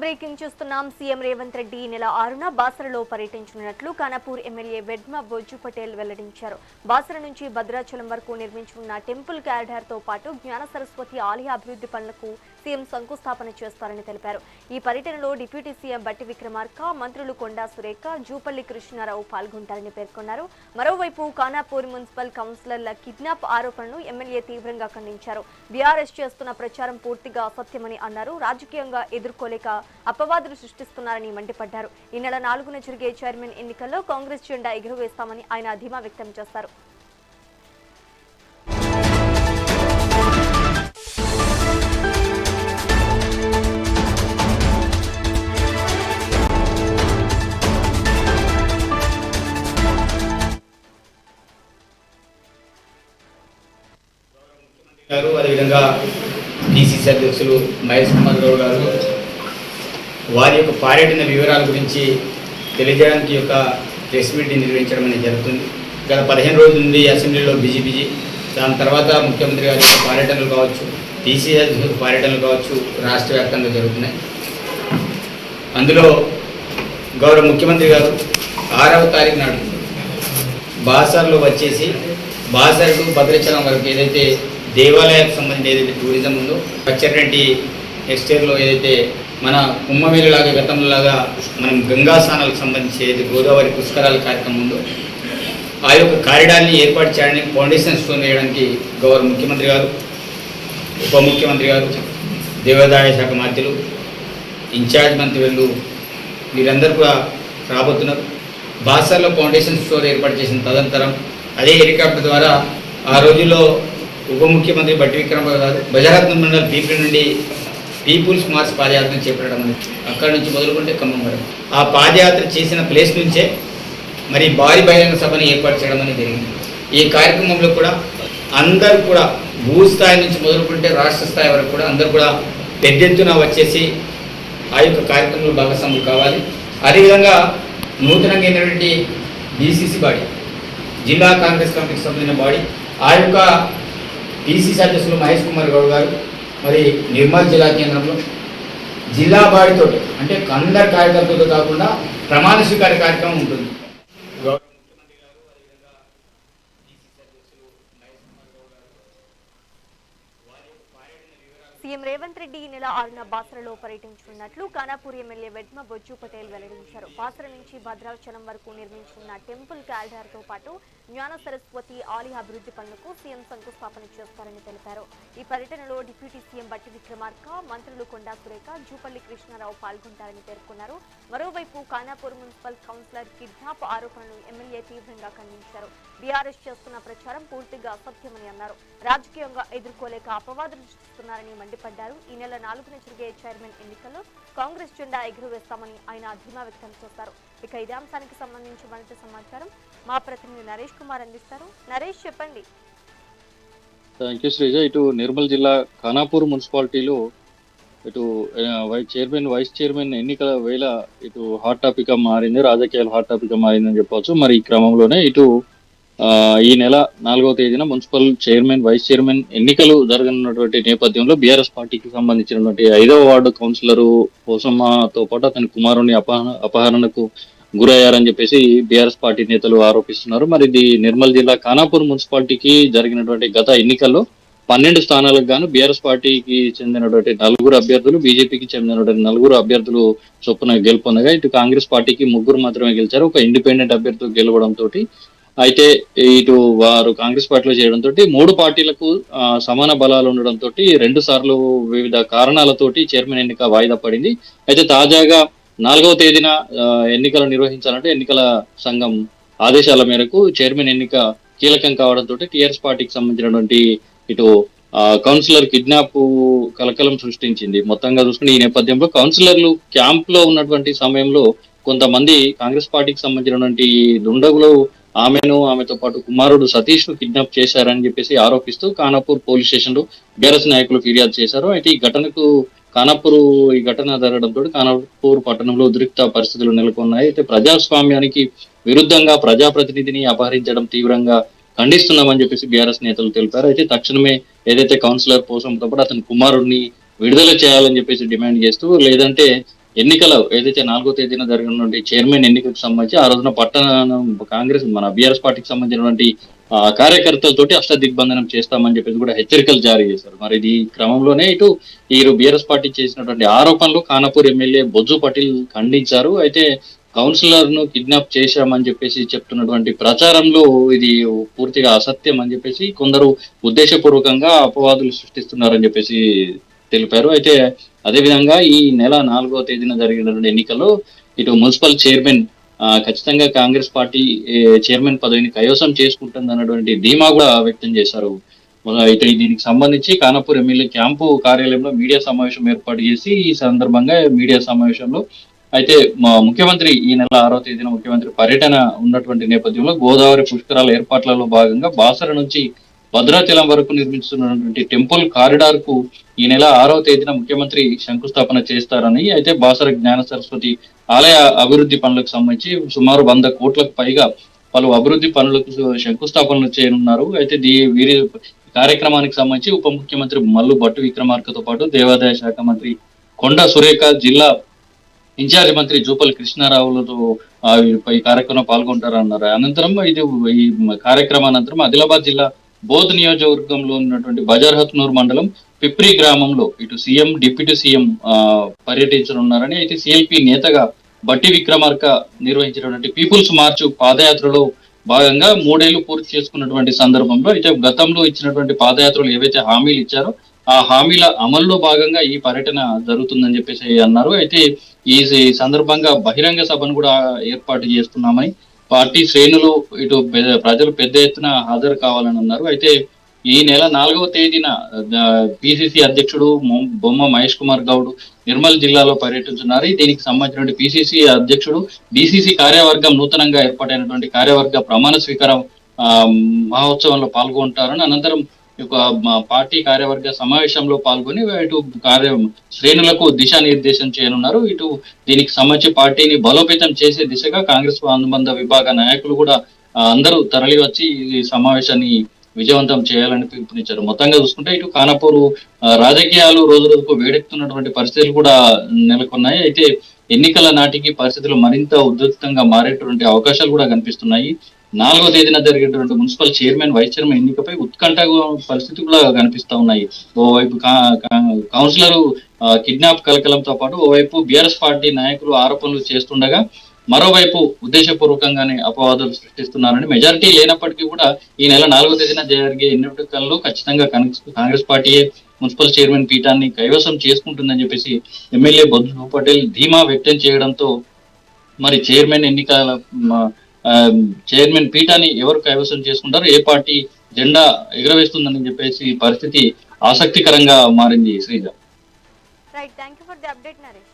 Breaking చూస్తున్నాం. CM Revanth Reddy ఈ నెల 6న బాసరలో పర్యటించనున్నట్లు ఖానాపూర్ ఎమ్మెల్యే వెడ్మ బొజ్జు పటేల్ వెల్లడించారు. బాసర నుంచి భద్రాచలం వరకు నిర్మించనున్న టెంపుల్ కారిడార్ తో పాటు జ్ఞాన సరస్వతి ఆలయ అభివృద్ధి పనులకు సీఎం శంకుస్థాపన చేస్తారని తెలిపారు. ఈ పర్యటనలో డిప్యూటీ సీఎం బట్టి విక్రమార్క, మంత్రులు కొండా సురేఖ, జూపల్లి కృష్ణారావు పాల్గొంటారని పేర్కొన్నారు. మరోవైపు ఖానాపూర్ మున్సిపల్ కౌన్సిలర్ల కిడ్నాప్ ఆరోపణలను ఎమ్మెల్యే తీవ్రంగా ఖండించారు. బీఆర్ఎస్ చేస్తున్న ప్రచారం పూర్తిగా అసత్యమని అన్నారు. రాజకీయంగా ఎదుర్కోలేక అపవాదులు సృష్టిస్తున్నారని మండిపడ్డారు. ఈ నెల 4న జరిగే చైర్మన్ ఎన్నికల్లో కాంగ్రెస్ జెండా ఎగురవేస్తామని ఆయన ధీమా వ్యక్తం చేశారు. అదేవిధంగా పిసిసి అధ్యక్షులు మహేష్ కుమార్ గౌడ్ గారు వారి యొక్క పర్యటన వివరాల గురించి తెలియజేయడానికి యొక్క ప్రెస్ మీటింగ్ నిర్వహించడం అనేది జరుగుతుంది. గత 15 రోజుల నుండి అసెంబ్లీలో బిజీ దాని తర్వాత ముఖ్యమంత్రి గారి యొక్క పర్యటనలు కావచ్చు, పిసిసి అధ్యక్షుల పర్యటనలు కావచ్చు రాష్ట్ర వ్యాప్తంగా జరుగుతున్నాయి. అందులో గౌరవ ముఖ్యమంత్రి గారు 6వ తారీఖు నాడు బాసర్లో వచ్చేసి బాసర్ టు భద్రాచలం వరకు ఏదైతే దేవాలయాలకు సంబంధించి ఏదైతే టూరిజం ఉందో పచ్చరెడ్డి ఎస్టేట్లో ఏదైతే మన కుంభమేళలాగా గతంలాగా మనం గంగా స్నానాలకు సంబంధించి ఏదైతే గోదావరి పుష్కరాల కార్యక్రమం ఉందో ఆ యొక్క కారిడార్ని ఏర్పాటు చేయడానికి ఫౌండేషన్ స్టోన్ వేయడానికి గౌరవ ముఖ్యమంత్రి గారు, ఉప ముఖ్యమంత్రి గారు, దేవాదాయ శాఖ మంత్రులు, ఇన్ఛార్జ్ మంత్రులు వీరందరూ కూడా రాబోతున్నారు. బాసర్లో ఫౌండేషన్ స్టోర్ ఏర్పాటు చేసిన తదనంతరం అదే హెలికాప్టర్ ద్వారా ఆ రోజుల్లో ఉప ముఖ్యమంత్రి బట్టి విక్రమార్క గారు బజారత్న మండల్ పీపుల్ నుండి పీపుల్స్ మార్చ్ పాదయాత్ర చేపట్టడం అనేది అక్కడి నుంచి మొదలుకుంటే ఖమ్మం వరకు ఆ పాదయాత్ర చేసిన ప్లేస్ నుంచే మరి భారీ బహిరంగ సభను ఏర్పాటు చేయడం అనేది జరిగింది. ఈ కార్యక్రమంలో కూడా అందరూ కూడా భూస్థాయి నుంచి మొదలుకుంటే రాష్ట్ర స్థాయి వరకు కూడా అందరూ కూడా పెద్ద ఎత్తున వచ్చేసి ఆ యొక్క కార్యక్రమంలో భాగస్వాములు కావాలి. అదేవిధంగా నూతనంగా అయినటువంటి బీసీసీ బాడీ, జిల్లా కాంగ్రెస్ కమిటీకి సంబంధించిన బాడీ, ఆ యొక్క పిసిసి అధ్యక్షులు మహేష్ కుమార్ గౌడ్ గారు మరి నిర్మల్ జిల్లా కేంద్రంలో జిల్లా బాడీతో అంటే అందరి కార్యకర్తలతో కాకుండా ప్రమాణ స్వీకార కార్యక్రమం ఉంటుంది. సీఎం రేవంత్ రెడ్డి ఈ నెల 6న బాసరలో పర్యటించనున్నట్లు ఖానాపూర్ ఎమ్మెల్యే వెడ్మ బొజ్జు పటేల్ వెల్లడించారు. బాసర నుంచి భద్రాచలం వరకు నిర్మించిన టెంపుల్ కారిడార్ తో పాటు జ్ఞాన సరస్వతి ఆలయ అభివృద్ధి పనులకు సీఎం శంకుస్థాపన చేస్తారని తెలిపారు. ఈ పర్యటనలో డిప్యూటీ సీఎం బట్టి విక్రమార్క, మంత్రులు కొండా సురేఖ, జూపల్లి కృష్ణారావు పాల్గొంటారని పేర్కొన్నారు. మరోవైపు ఖానాపూర్ మున్సిపల్ కౌన్సిలర్ కిడ్నాప్ ఆరోపణలను ఎమ్మెల్యే తీవ్రంగా ఖండించారు. బీఆర్ఎస్ చేస్తున్న ప్రచారం పూర్తిగా అసత్యమని అన్నారు. రాజకీయంగా ఎదుర్కోలేక అపవాదులు సృష్టిస్తున్నారని మండిపడ్డారు. ఈ నెల 4న జరిగే చైర్మన్ ఎన్నికల్లో కాంగ్రెస్ జెండా ఎగురవేస్తామని ఆయన ధీమా వ్యక్తం చేశారు. ఇక ఇదే అంశానికి సంబంధించి మరింత సమాచారం మా ప్రతినిధి నరేష్ కుమార్ అందిస్తారు. నరేష్, చెప్పండి. Thank you Sreeja. ఇటు నిర్మల్ జిల్లా ఖానాపూర్ మున్సిపాలిటీలో ఇటు చైర్మన్, వైస్ చైర్మన్ ఎన్నికల వేళ ఇటు హాట్ టాపిక్ గా మారింది, రాజకీయాలు హాట్ టాపిక్ గా మారిందని చెప్పవచ్చు. మరి ఈ క్రమంలోనే ఇటు ఈ నెల 4వ తేదీన మున్సిపల్ చైర్మన్, వైస్ చైర్మన్ ఎన్నికలు జరగనున్నటువంటి నేపథ్యంలో బీఆర్ఎస్ పార్టీకి సంబంధించినటువంటి 5వ వార్డు కౌన్సిలరు పోసమ్మతో పాటు అతని కుమారుని అపహరణకు గురయ్యారని చెప్పేసి బీఆర్ఎస్ పార్టీ నేతలు ఆరోపిస్తున్నారు. మరి ఇది నిర్మల్ జిల్లా ఖానాపూర్ మున్సిపాలిటీకి జరిగినటువంటి గత ఎన్నికల్లో 12 స్థానాలకు గాను బీఆర్ఎస్ పార్టీకి చెందినటువంటి 4 అభ్యర్థులు, బీజేపీకి చెందినటువంటి 4 అభ్యర్థులు చొప్పున గెలుపొందగా ఇటు కాంగ్రెస్ పార్టీకి 3 మాత్రమే గెలిచారు. ఒక ఇండిపెండెంట్ అభ్యర్థులు గెలవడంతో అయితే ఇటు వారు కాంగ్రెస్ పార్టీలో చేయడంతో 3 పార్టీలకు సమాన బలాలు ఉండడంతో 2 సార్లు వివిధ కారణాలతోటి చైర్మన్ ఎన్నిక వాయిదా పడింది. అయితే తాజాగా 4వ తేదీన ఎన్నికలు నిర్వహించాలంటే ఎన్నికల సంఘం ఆదేశాల మేరకు చైర్మన్ ఎన్నిక కీలకం కావడంతో టీఆర్ఎస్ పార్టీకి సంబంధించినటువంటి ఇటు కౌన్సిలర్ కిడ్నాప్ కలకలం సృష్టించింది. మొత్తంగా చూసుకుని ఈ నేపథ్యంలో కౌన్సిలర్లు క్యాంప్ లో ఉన్నటువంటి సమయంలో కొంతమంది కాంగ్రెస్ పార్టీకి సంబంధించినటువంటి దుండగులు ఆమెతో పాటు కుమారుడు సతీష్ ను కిడ్నాప్ చేశారని చెప్పేసి ఆరోపిస్తూ ఖానాపూర్ పోలీస్ స్టేషన్ లో బీఆర్ఎస్ నాయకులు ఫిర్యాదు చేశారు. అయితే ఈ ఘటన జరగడంతో ఖానాపూర్ పట్టణంలో ఉద్రిక్త పరిస్థితులు నెలకొన్నాయి. అయితే ప్రజాస్వామ్యానికి విరుద్ధంగా ప్రజాప్రతినిధిని అపహరించడం తీవ్రంగా ఖండిస్తున్నామని చెప్పేసి బీఆర్ఎస్ నేతలు తెలిపారు. అయితే తక్షణమే ఏదైతే కౌన్సిలర్ పోసంతో పాటు అతని కుమారుడిని విడుదల చేయాలని చెప్పేసి డిమాండ్ చేస్తూ, లేదంటే ఎన్నికల ఏదైతే 4వ తేదీన జరిగినటువంటి చైర్మన్ ఎన్నికకు సంబంధించి ఆ రోజున పట్టణ కాంగ్రెస్ మన బీఆర్ఎస్ పార్టీకి సంబంధించినటువంటి కార్యకర్తలతోటి అష్టదిగ్బంధనం చేస్తామని చెప్పేసి కూడా హెచ్చరికలు జారీ చేశారు. మరి ఈ క్రమంలోనే ఇటు ఈ బీఆర్ఎస్ పార్టీ చేసినటువంటి ఆరోపణలు ఖానాపూర్ ఎమ్మెల్యే బొజ్జు పటేల్ ఖండించారు. అయితే కౌన్సిలర్ ను కిడ్నాప్ చేశామని చెప్పేసి చెప్తున్నటువంటి ప్రచారంలో ఇది పూర్తిగా అసత్యం అని చెప్పేసి కొందరు ఉద్దేశపూర్వకంగా అపవాదులు సృష్టిస్తున్నారని చెప్పేసి తెలిపారు. అయితే అదేవిధంగా ఈ నెల 4వ తేదీన జరిగినటువంటి ఎన్నికల్లో ఇటు మున్సిపల్ చైర్మన్ ఖచ్చితంగా కాంగ్రెస్ పార్టీ చైర్మన్ పదవిని కైవసం చేసుకుంటుంది అన్నటువంటి ధీమా కూడా వ్యక్తం చేశారు. అయితే దీనికి సంబంధించి ఖానాపూర్ ఎమ్మెల్యే క్యాంపు కార్యాలయంలో మీడియా సమావేశం ఏర్పాటు చేసి ఈ సందర్భంగా మీడియా సమావేశంలో అయితే మా ముఖ్యమంత్రి ఈ నెల 6వ తేదీన ముఖ్యమంత్రి పర్యటన ఉన్నటువంటి నేపథ్యంలో గోదావరి పుష్కరాల ఏర్పాట్లలో భాగంగా బాసర నుంచి భద్రాచలం వరకు నిర్మిస్తున్నటువంటి టెంపుల్ కారిడార్ కు ఈ నెల 6వ తేదీన ముఖ్యమంత్రి శంకుస్థాపన చేస్తారని, అయితే బాసర జ్ఞాన సరస్వతి ఆలయ అభివృద్ధి పనులకు సంబంధించి సుమారు 100 కోట్లకు పైగా పలు అభివృద్ధి పనులకు శంకుస్థాపనలు చేయనున్నారు. అయితే వీరి కార్యక్రమానికి సంబంధించి ఉప ముఖ్యమంత్రి మల్లు భట్టు విక్రమార్కతో పాటు దేవాదాయ శాఖ మంత్రి కొండ సురేఖ, జిల్లా ఇన్ఛార్జ్ మంత్రి జూపల్లి కృష్ణారావులతో ఈ కార్యక్రమం పాల్గొంటారన్నారు. అనంతరం ఈ కార్యక్రమానంతరం ఆదిలాబాద్ జిల్లా బోధ్ నియోజకవర్గంలో ఉన్నటువంటి బజార్ హత్నూర్ మండలం పిప్రి గ్రామంలో ఇటు సీఎం డిప్యూటీ సీఎం పర్యటించనున్నారని, అయితే సిఎల్పి నేతగా బట్టి విక్రమార్క నిర్వహించినటువంటి పీపుల్స్ మార్చ్ పాదయాత్రలో భాగంగా 3 ఏళ్లు పూర్తి చేసుకున్నటువంటి సందర్భంలో అయితే గతంలో ఇచ్చినటువంటి పాదయాత్రలు ఏవైతే హామీలు ఇచ్చారో ఆ హామీల అమల్లో భాగంగా ఈ పర్యటన జరుగుతుందని చెప్పేసి అన్నారు. అయితే ఈ సందర్భంగా బహిరంగ సభను కూడా ఏర్పాటు చేస్తున్నామని, పార్టీ శ్రేణులు ఇటు ప్రజలు పెద్ద ఎత్తున హాజరు కావాలని అన్నారు. అయితే ఈ నెల 4వ తేదీన పిసిసి అధ్యక్షుడు బొమ్మ మహేష్ కుమార్ గౌడ్ నిర్మల్ జిల్లాలో పర్యటించున్నారు. దీనికి సంబంధించిన పిసిసి అధ్యక్షుడు డిసిసి కార్యవర్గం నూతనంగా ఏర్పాటైనటువంటి కార్యవర్గ ప్రమాణ స్వీకారం మహోత్సవంలో పాల్గొంటారని, అనంతరం పార్టీ కార్యవర్గ సమావేశంలో పాల్గొని ఇటు శ్రేణులకు దిశానిర్దేశం చేయనున్నారు. ఇటు దీనికి సంబంధించి పార్టీని బలోపేతం చేసే దిశగా కాంగ్రెస్ అనుబంధ విభాగ నాయకులు కూడా అందరూ తరలి వచ్చి ఈ సమావేశాన్ని విజయవంతం చేయాలని పిలుపునిచ్చారు. మొత్తంగా చూసుకుంటే ఇటు ఖానాపూర్ రాజకీయాలు రోజు రోజుకు వేడెక్కుతున్నటువంటి పరిస్థితులు కూడా నెలకొన్నాయి. అయితే ఎన్నికల నాటికి పరిస్థితులు మరింత ఉధృతంగా మారేటువంటి అవకాశాలు కూడా కనిపిస్తున్నాయి. 4వ తేదీన జరిగేటువంటి మున్సిపల్ చైర్మన్ వైస్ చైర్మన్ ఎన్నికపై ఉత్కంఠ పరిస్థితి కూడా కనిపిస్తా ఉన్నాయి. ఓవైపు కౌన్సిలర్ కిడ్నాప్ కలకలంతో పాటు ఓవైపు బీఆర్ఎస్ పార్టీ నాయకులు ఆరోపణలు చేస్తుండగా మరోవైపు ఉద్దేశపూర్వకంగానే అపవాదాలు సృష్టిస్తున్నారని, మెజారిటీ లేనప్పటికీ కూడా ఈ నెల 4వ తేదీన జరిగే ఎన్నికల్లో ఖచ్చితంగా కాంగ్రెస్ పార్టీయే మున్సిపల్ చైర్మన్ పీఠాన్ని కైవసం చేసుకుంటుందని చెప్పేసి ఎమ్మెల్యే బొజ్జు పటేల్ ధీమా వ్యక్తం చేయడంతో మరి చైర్మన్ పీఠాన్ని ఎవరు కైవసం చేసుకుంటారు, ఏ పార్టీ జెండా ఎగురవేస్తుందని చెప్పేసి పరిస్థితి ఆసక్తికరంగా మారింది. Sreeja. Right, thank you for the update Naresh.